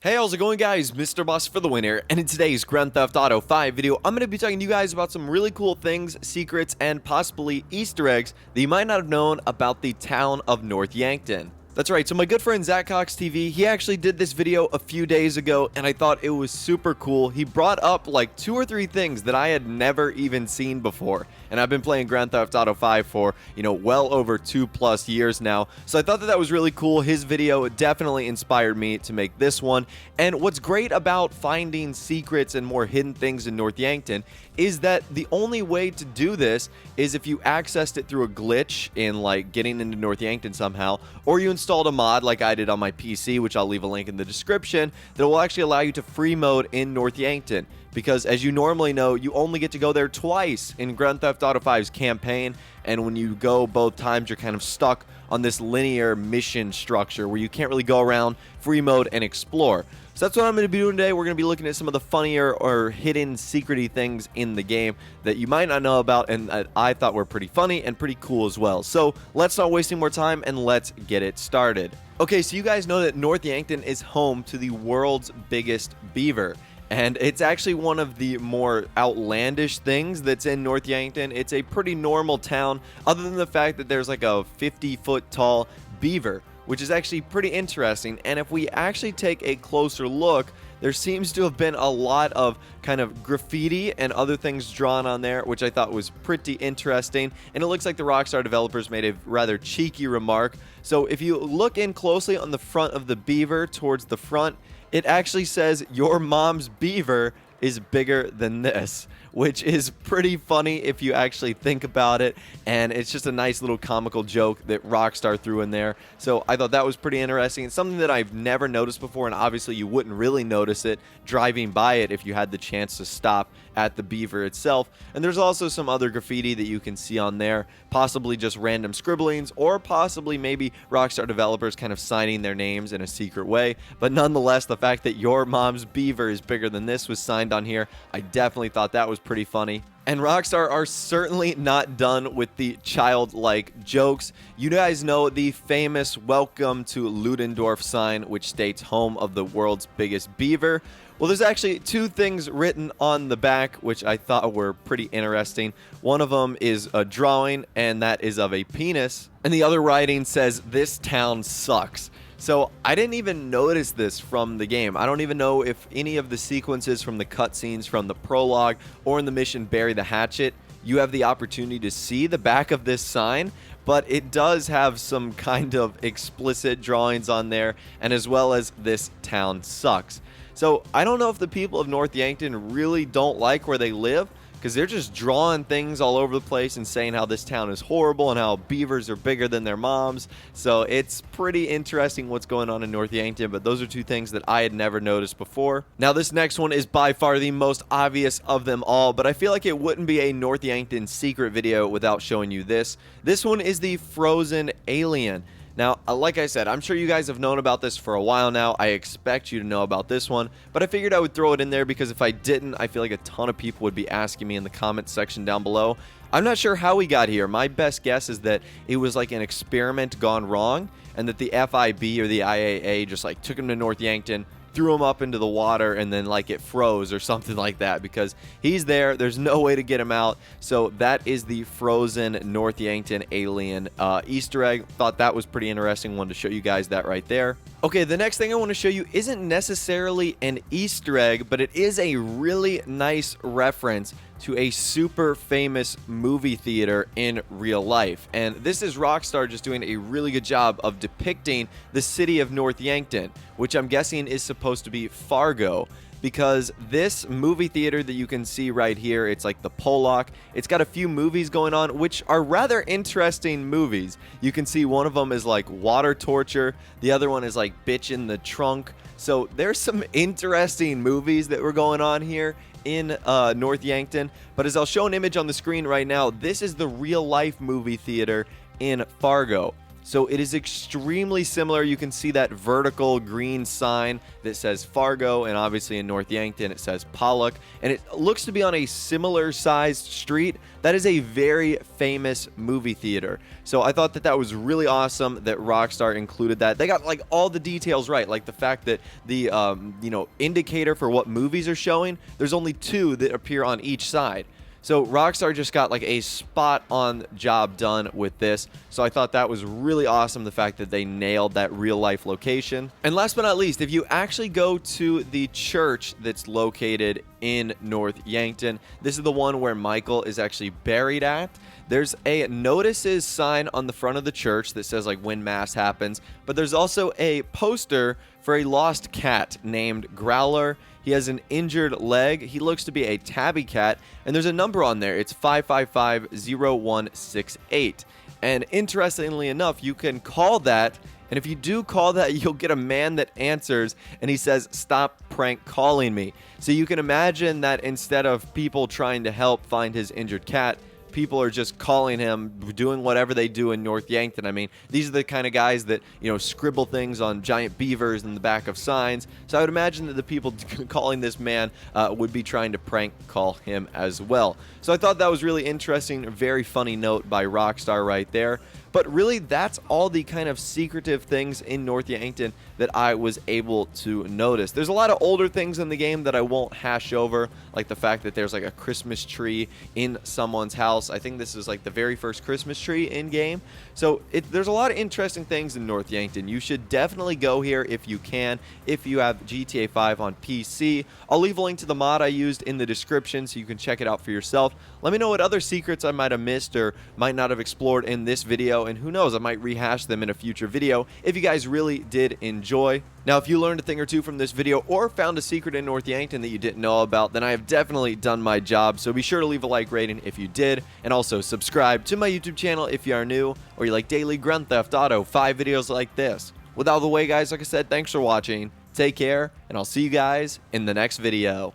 Hey, how's it going, guys? Mr. Boss for the winner, and in today's Grand Theft Auto 5 video, I'm going to be talking to you guys about some really cool things, secrets, and possibly Easter eggs that you might not have known about the town of North Yankton. That's right, so my good friend ZachCoxTV, he actually did this video a few days ago, and I thought it was super cool. He brought up like 2 or 3 things that I had never even seen before, and I've been playing Grand Theft Auto 5 for, well over 2+ years now, so I thought that was really cool. His video definitely inspired me to make this one, and what's great about finding secrets and more hidden things in North Yankton is that the only way to do this is if you accessed it through a glitch in like getting into North Yankton somehow, or you installed a mod like I did on my PC, which I'll leave a link in the description, that will actually allow you to free mode in North Yankton. Because as you normally know, you only get to go there twice in Grand Theft Auto 5's campaign, and when you go both times, you're kind of stuck on this linear mission structure where you can't really go around free mode and explore. So that's what I'm going to be doing today. We're going to be looking at some of the funnier or hidden secrety things in the game that you might not know about and that I thought were pretty funny and pretty cool as well. So let's not wasting more time and let's get it started. Okay, so you guys know that North Yankton is home to the world's biggest beaver. And it's actually one of the more outlandish things that's in North Yankton. It's a pretty normal town, other than the fact that there's like a 50-foot tall beaver, which is actually pretty interesting. And if we actually take a closer look, there seems to have been a lot of kind of graffiti and other things drawn on there, which I thought was pretty interesting. And it looks like the Rockstar developers made a rather cheeky remark. So if you look in closely on the front of the beaver towards the front, it actually says, "Your mom's beaver is bigger than this," which is pretty funny if you actually think about it, and it's just a nice little comical joke that Rockstar threw in there. So I thought that was pretty interesting. It's something that I've never noticed before, and obviously you wouldn't really notice it driving by it if you had the chance to stop at the beaver itself. And there's also some other graffiti that you can see on there, possibly just random scribblings, or possibly maybe Rockstar developers kind of signing their names in a secret way. But nonetheless, the fact that "Your mom's beaver is bigger than this" was signed on here, I definitely thought that was pretty funny. And Rockstar are certainly not done with the childlike jokes. You guys know the famous "Welcome to Ludendorff" sign, which states "Home of the world's biggest beaver." Well, there's actually 2 things written on the back, which I thought were pretty interesting. One of them is a drawing, and that is of a penis. And the other writing says, "This town sucks." So I didn't even notice this from the game. I don't even know if any of the sequences from the cutscenes from the prologue or in the mission Bury the Hatchet, you have the opportunity to see the back of this sign, but it does have some kind of explicit drawings on there, and as well as "This town sucks." So I don't know if the people of North Yankton really don't like where they live, because they're just drawing things all over the place and saying how this town is horrible and how beavers are bigger than their moms. So it's pretty interesting what's going on in North Yankton, but those are 2 things that I had never noticed before. Now this next one is by far the most obvious of them all, but I feel like it wouldn't be a North Yankton secret video without showing you this. This one is the frozen alien. Now, like I said, I'm sure you guys have known about this for a while now. I expect you to know about this one, but I figured I would throw it in there because if I didn't, I feel like a ton of people would be asking me in the comments section down below. I'm not sure how we got here. My best guess is that it was like an experiment gone wrong, and that the FIB or the IAA just like took him to North Yankton, threw him up into the water, and then like it froze or something like that, because he's there's no way to get him out. So that is the frozen North Yankton alien Easter egg. Thought that was pretty interesting. Wanted to show you guys that right there. Okay, the next thing I want to show you isn't necessarily an Easter egg, but it is a really nice reference to a super famous movie theater in real life. And this is Rockstar just doing a really good job of depicting the city of North Yankton, which I'm guessing is supposed to be Fargo, because this movie theater that you can see right here, it's like the Pollock. It's got a few movies going on, which are rather interesting movies. You can see one of them is like Water Torture. The other one is like Bitch in the Trunk. So there's some interesting movies that were going on here in North Yankton. But as I'll show an image on the screen right now, this is the real life movie theater in Fargo. So it is extremely similar. You can see that vertical green sign that says Fargo, and obviously in North Yankton it says Pollock, and it looks to be on a similar sized street. That is a very famous movie theater. So I thought that that was really awesome that Rockstar included that. They got like all the details right, like the fact that the indicator for what movies are showing, there's only 2 that appear on each side. So Rockstar just got like a spot-on job done with this. So I thought that was really awesome, the fact that they nailed that real-life location. And last but not least, if you actually go to the church that's located in North Yankton, this is the one where Michael is actually buried at. There's a notices sign on the front of the church that says like when mass happens, but there's also a poster for a lost cat named Growler. He has an injured leg. He looks to be a tabby cat, and there's a number on there. It's 555-0168. And interestingly enough, you can call that, and if you do call that, you'll get a man that answers, and he says, "Stop prank calling me." So you can imagine that instead of people trying to help find his injured cat, people are just calling him, doing whatever they do in North Yankton. I mean, these are the kind of guys that, scribble things on giant beavers in the back of signs. So I would imagine that the people calling this man would be trying to prank call him as well. So I thought that was really interesting, a very funny note by Rockstar right there. But really, that's all the kind of secretive things in North Yankton that I was able to notice. There's a lot of older things in the game that I won't hash over, like the fact that there's like a Christmas tree in someone's house. I think this is like the very first Christmas tree in game. So there's a lot of interesting things in North Yankton. You should definitely go here if you can, if you have GTA 5 on PC. I'll leave a link to the mod I used in the description so you can check it out for yourself. Let me know what other secrets I might have missed or might not have explored in this video, and who knows, I might rehash them in a future video if you guys really did enjoy. Now, if you learned a thing or two from this video or found a secret in North Yankton that you didn't know about, then I have definitely done my job. So be sure to leave a like rating if you did, and also subscribe to my YouTube channel if you are new or you like daily Grand Theft Auto 5 videos like this. With all the way, guys, like I said, thanks for watching. Take care, and I'll see you guys in the next video.